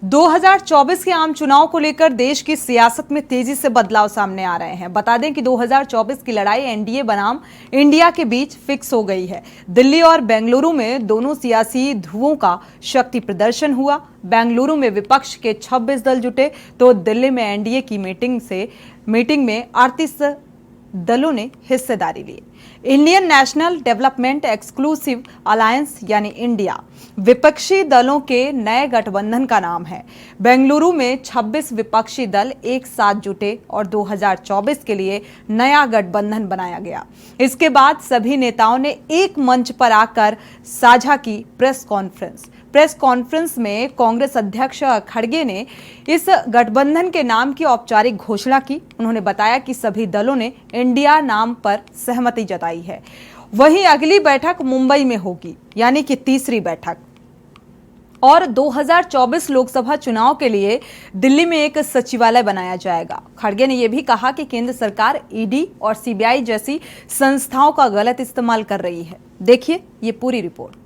2024 के आम चुनाव को लेकर देश की सियासत में तेजी से बदलाव सामने आ रहे हैं। बता दें कि 2024 की लड़ाई एनडीए बनाम इंडिया के बीच फिक्स हो गई है। दिल्ली और बेंगलुरु में दोनों सियासी ध्रुवों का शक्ति प्रदर्शन हुआ। बेंगलुरु में विपक्ष के 26 दल जुटे तो दिल्ली में एनडीए की मीटिंग में 38 दलों ने हिस्सेदारी ली। Indian National Development Exclusive Alliance यानी इंडिया विपक्षी दलों के नए गठबंधन का नाम है। बेंगलुरु में 26 विपक्षी दल एक साथ जुटे और 2024 के लिए नया गठबंधन बनाया गया। इसके बाद सभी नेताओं ने एक मंच पर आकर साझा की प्रेस कॉन्फ्रेंस में कांग्रेस अध्यक्ष खड़गे ने इस गठबंधन के नाम की औपचारिक घोषणा की। उन्होंने बताया कि सभी दलों ने इंडिया नाम पर सहमति जताई है। वहीं अगली बैठक मुंबई में होगी, यानी कि तीसरी बैठक। और 2024 लोकसभा चुनाव के लिए दिल्ली में एक सचिवालय बनाया जाएगा। खड़गे ने यह भी कहा कि केंद्र सरकार ईडी और सीबीआई जैसी संस्थाओं का गलत इस्तेमाल कर रही है। देखिए ये पूरी रिपोर्ट।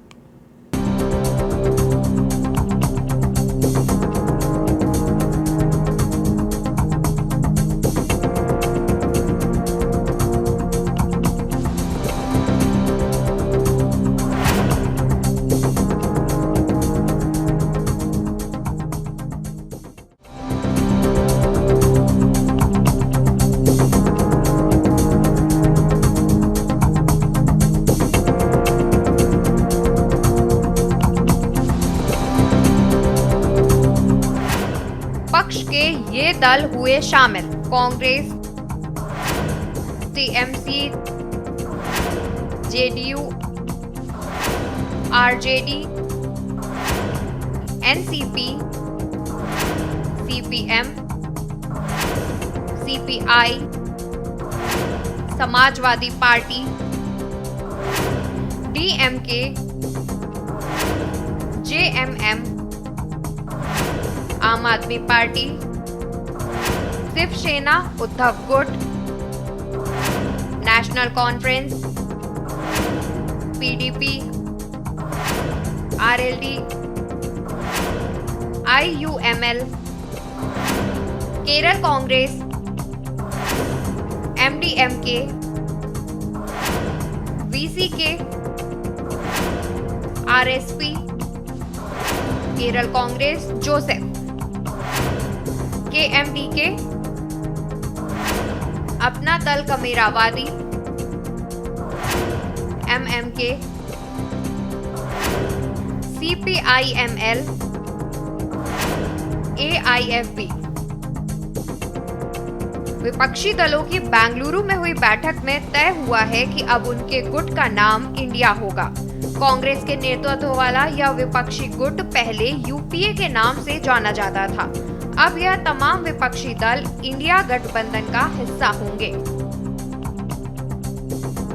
पक्ष के ये दल हुए शामिल: Congress, TMC, JDU, RJD, NCP, CPM, CPI, Samajwadi party, DMK, JMM, Aam Aadmi party, Shiv Sena, Uddhav गुट, national conference, PDP, RLD, IUML, Kerala Congress, MDMK, VCK, RSP, Kerala Congress, Joseph, KMDK, Apna Dal कमेरावादी, MMK, CPIML, एआईएफबी। विपक्षी दलों की बेंगलुरु में हुई बैठक में तय हुआ है कि अब उनके गुट का नाम इंडिया होगा। कांग्रेस के नेतृत्व वाला यह विपक्षी गुट पहले यूपीए के नाम से जाना जाता था। अब यह तमाम विपक्षी दल इंडिया गठबंधन का हिस्सा होंगे।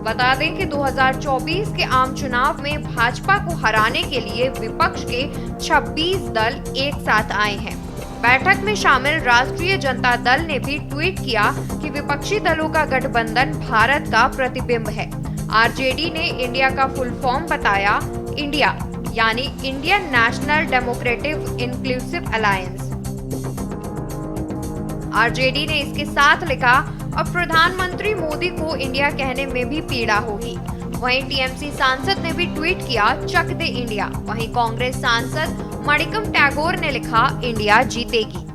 बता दें कि 2024 के आम चुनाव में भाजपा को हराने के लिए विपक्ष के 26 दल एक साथ आए हैं। बैठक में शामिल राष्ट्रीय जनता दल ने भी ट्वीट किया कि विपक्षी दलों का गठबंधन भारत का प्रतिबिंब है। आरजेडी ने इंडिया का फुल फॉर्म बताया इंडिया, यानी Indian national democratic inclusive alliance. RJD ने इसके साथ लिखा, अब प्रधानमंत्री मोदी को इंडिया कहने में भी पीड़ा होगी। वहीं टीएमसी सांसद ने भी ट्वीट किया, चक दे इंडिया। वहीं कांग्रेस सांसद मणिकम टैगोर ने लिखा, इंडिया जीतेगी।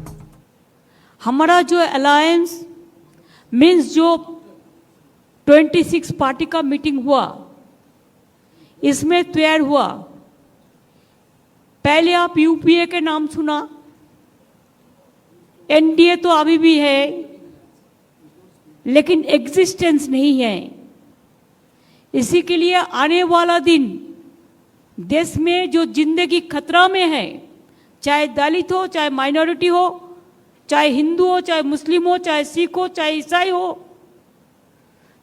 हमारा जो अलायंस मीन्स जो 26 पार्टी का मीटिंग हुआ, इसमें तैयार हुआ। पहले आप यूपीए के नाम सुना, एनडीए तो अभी भी है लेकिन एग्जिस्टेंस नहीं है। इसी के लिए आने वाला दिन देश में जो जिंदगी खतरा में है, चाहे दलित हो, चाहे माइनॉरिटी हो, चाहे हिंदू हो, चाहे मुस्लिम हो, चाहे सिख हो, चाहे ईसाई हो,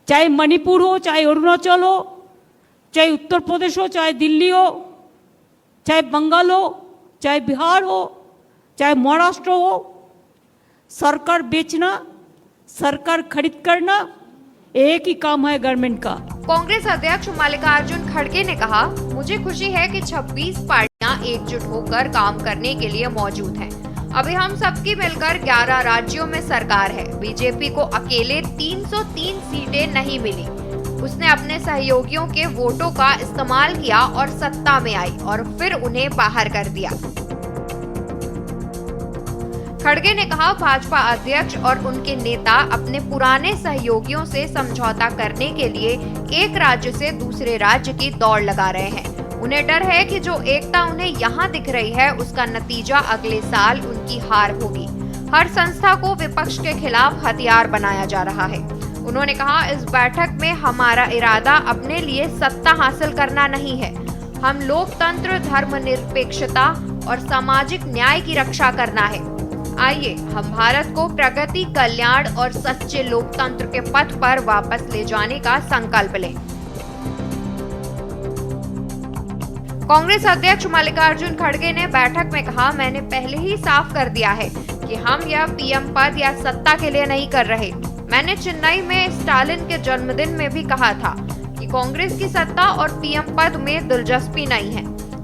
चाहे मणिपुर हो, चाहे अरुणाचल हो, चाहे उत्तर प्रदेश हो, चाहे दिल्ली हो, चाहे बंगाल हो, चाहे बिहार हो, चाहे महाराष्ट्र हो, सरकार बेचना, सरकार खरीद करना एक ही काम है गवर्नमेंट का। कांग्रेस अध्यक्ष मल्लिकार्जुन खड़गे ने कहा, मुझे खुशी है कि 26 पार्टियां एकजुट होकर काम करने के लिए मौजूद हैं। अभी हम सबकी मिलकर 11 राज्यों में सरकार है। बीजेपी को अकेले 303 सीटें नहीं मिली। उसने अपने सहयोगियों के वोटों का इस्तेमाल किया और सत्ता में आई और फिर उन्हें बाहर कर दिया। खड़गे ने कहा, भाजपा अध्यक्ष और उनके नेता अपने पुराने सहयोगियों से समझौता करने के लिए एक राज्य से दूसरे राज्य की दौड़ लगा रहे हैं। उन्हें डर है कि जो एकता उन्हें यहाँ दिख रही है उसका नतीजा अगले साल उनकी हार होगी। हर संस्था को विपक्ष के खिलाफ हथियार बनाया जा रहा है। उन्होंने कहा, इस बैठक में हमारा इरादा अपने लिए सत्ता हासिल करना नहीं है। हम लोकतंत्र, धर्मनिरपेक्षता और सामाजिक न्याय की रक्षा करना है। आइए हम भारत को प्रगति, कल्याण और सच्चे लोकतंत्र के पथ पर वापस ले जाने का संकल्प लें। कांग्रेस अध्यक्ष मल्लिकार्जुन खड़गे ने बैठक में कहा, मैंने पहले ही साफ कर दिया है कि हम यह पीएम पद या सत्ता के लिए नहीं कर रहे। मैंने चेन्नई में स्टालिन के जन्मदिन में भी कहा था कि कांग्रेस की सत्ता और पीएम पद में दिलचस्पी नहीं है।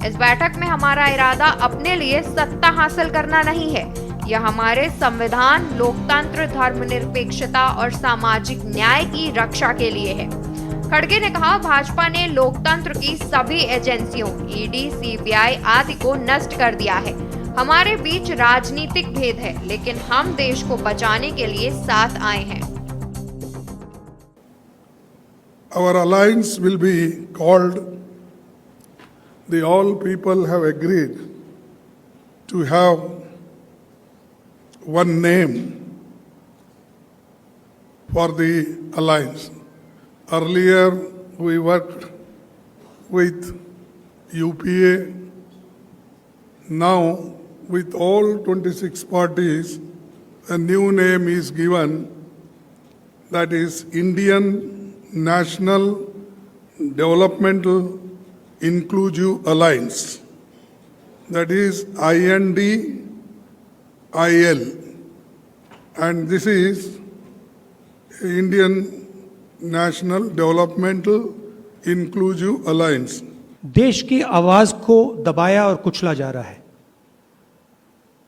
इस बैठक में हमारा इरादा अपने लिए सत्ता हासिल करना नहीं है। यह हमारे संविधान, लोकतंत्र, धर्मनिरपेक्षता और सामाजिक न्याय की रक्षा के लिए है। खड़गे ने कहा, भाजपा ने लोकतंत्र की सभी एजेंसियों ईडी, सीबीआई आदि को नष्ट कर दिया है। हमारे बीच राजनीतिक भेद है, लेकिन हम देश को बचाने के लिए साथ आए हैं। Our alliance will be called the All People Have Agreed to have one name for the alliance. Earlier we worked with UPA. Now with all 26 parties, a new name is given, that is Indian National Developmental Inclusive Alliance. That is INDIL. And this is Indian National Developmental Inclusive Alliance. देश की आवाज को दबाया और कुचला जा रहा है।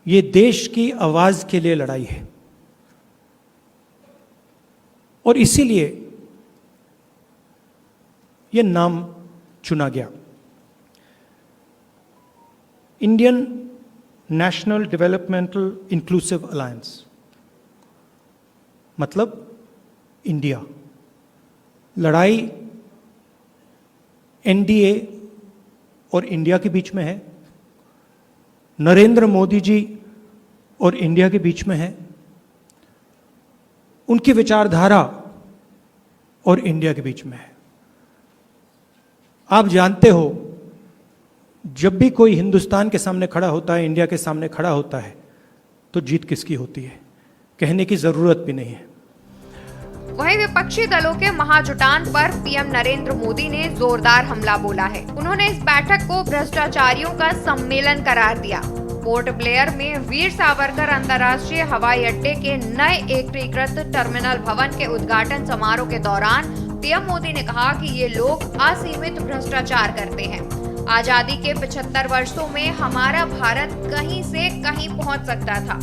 ये देश की आवाज के लिए लड़ाई है और इसीलिए ये नाम चुना गया। Indian national developmental inclusive alliance मतलब इंडिया। लड़ाई एनडीए और इंडिया के बीच में है, नरेंद्र मोदी जी और इंडिया के बीच में है, उनकी विचारधारा और इंडिया के बीच में है। आप जानते हो, जब भी कोई हिंदुस्तान के सामने खड़ा होता है, इंडिया के सामने खड़ा होता है, तो जीत किसकी होती है, कहने की जरूरत भी नहीं है। वहीं विपक्षी दलों के महाजुटान पर पीएम नरेंद्र मोदी ने जोरदार हमला बोला है। उन्होंने इस बैठक को भ्रष्टाचारियों का सम्मेलन करार दिया। पोर्ट ब्लेयर में वीर सावरकर अंतर्राष्ट्रीय हवाई अड्डे के नए एकीकृत टर्मिनल भवन के उद्घाटन समारोह के दौरान पीएम मोदी ने कहा कि ये लोग असीमित भ्रष्टाचार करते हैं। आजादी के 75 वर्षों में हमारा भारत कहीं से कहीं पहुंच सकता था।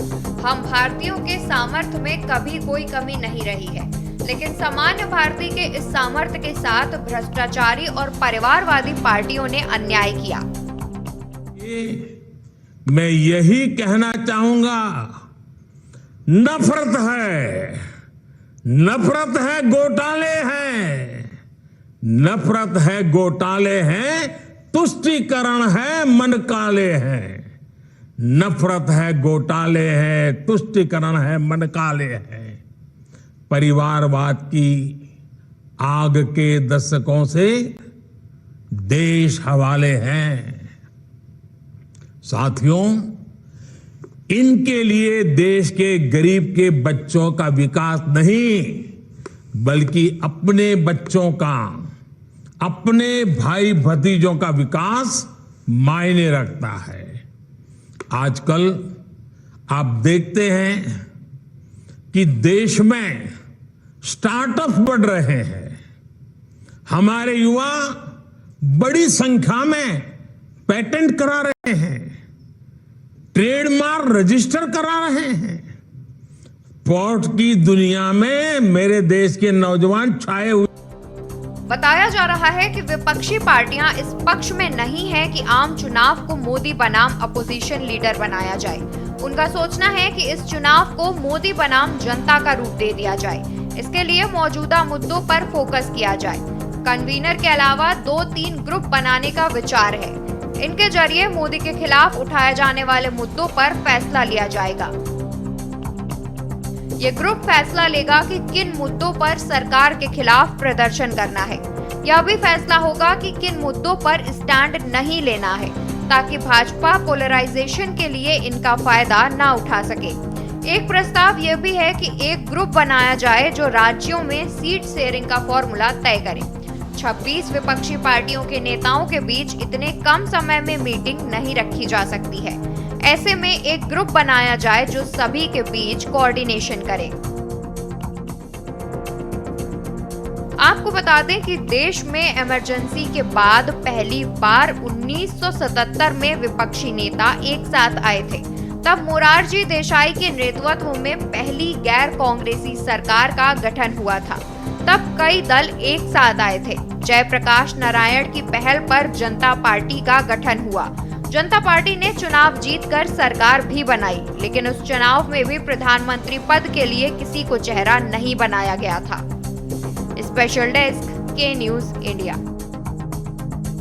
हम भारतीयों के सामर्थ्य में कभी कोई कमी नहीं रही है, लेकिन सामान्य भारतीय के इस सामर्थ्य के साथ भ्रष्टाचारी और परिवारवादी पार्टियों ने अन्याय किया। मैं यही कहना चाहूंगा, नफरत है, घोटाले हैं, नफरत है, घोटाले हैं, तुष्टीकरण है, मन काले हैं। नफरत है, घोटाले हैं, तुष्टीकरण है, मन काले हैं। परिवारवाद की आग के दशकों से देश हवाले हैं। साथियों, इनके लिए देश के गरीब के बच्चों का विकास नहीं, बल्कि अपने बच्चों का, अपने भाई भतीजों का विकास मायने रखता है। आजकल आप देखते हैं कि देश में स्टार्टअप बढ़ रहे हैं। हमारे युवा बड़ी संख्या में पेटेंट करा रहे हैं, ट्रेडमार्क रजिस्टर करा रहे हैं। स्पोर्ट्स की दुनिया में मेरे देश के नौजवान छाए हुए। बताया जा रहा है कि विपक्षी पार्टियां इस पक्ष में नहीं है कि आम चुनाव को मोदी बनाम अपोजिशन लीडर बनाया जाए। उनका सोचना है कि इस चुनाव को मोदी बनाम जनता का रूप दे दिया जाए। इसके लिए मौजूदा मुद्दों पर फोकस किया जाए। कन्वीनर के अलावा 2-3 ग्रुप बनाने का विचार है। इनके जरिए मोदी के खिलाफ उठाए जाने वाले मुद्दों पर फैसला लिया जाएगा। ये ग्रुप फैसला लेगा कि किन मुद्दों पर सरकार के खिलाफ प्रदर्शन करना है। यह भी फैसला होगा कि किन मुद्दों पर स्टैंड नहीं लेना है, ताकि भाजपा पोलराइजेशन के लिए इनका फायदा न उठा सके। एक प्रस्ताव यह भी है कि एक ग्रुप बनाया जाए जो राज्यों में सीट शेयरिंग का फॉर्मूला तय करे। 26 विपक्षी पार्टियों के नेताओं के बीच इतने कम समय में मीटिंग नहीं रखी जा सकती है। ऐसे में एक ग्रुप बनाया जाए जो सभी के बीच कोऑर्डिनेशन करे। आपको बता दें कि देश में इमरजेंसी के बाद पहली बार 1977 में विपक्षी नेता एक साथ आए थे। तब मोरारजी देसाई के नेतृत्व में पहली गैर कांग्रेसी सरकार का गठन हुआ था। तब कई दल एक साथ आए थे। जयप्रकाश नारायण की पहल पर जनता पार्टी का गठन हुआ। जनता पार्टी ने चुनाव जीतकर सरकार भी बनाई, लेकिन उस चुनाव में भी प्रधानमंत्री पद के लिए किसी को चेहरा नहीं बनाया गया था। स्पेशल डेस्क, के न्यूज़ इंडिया।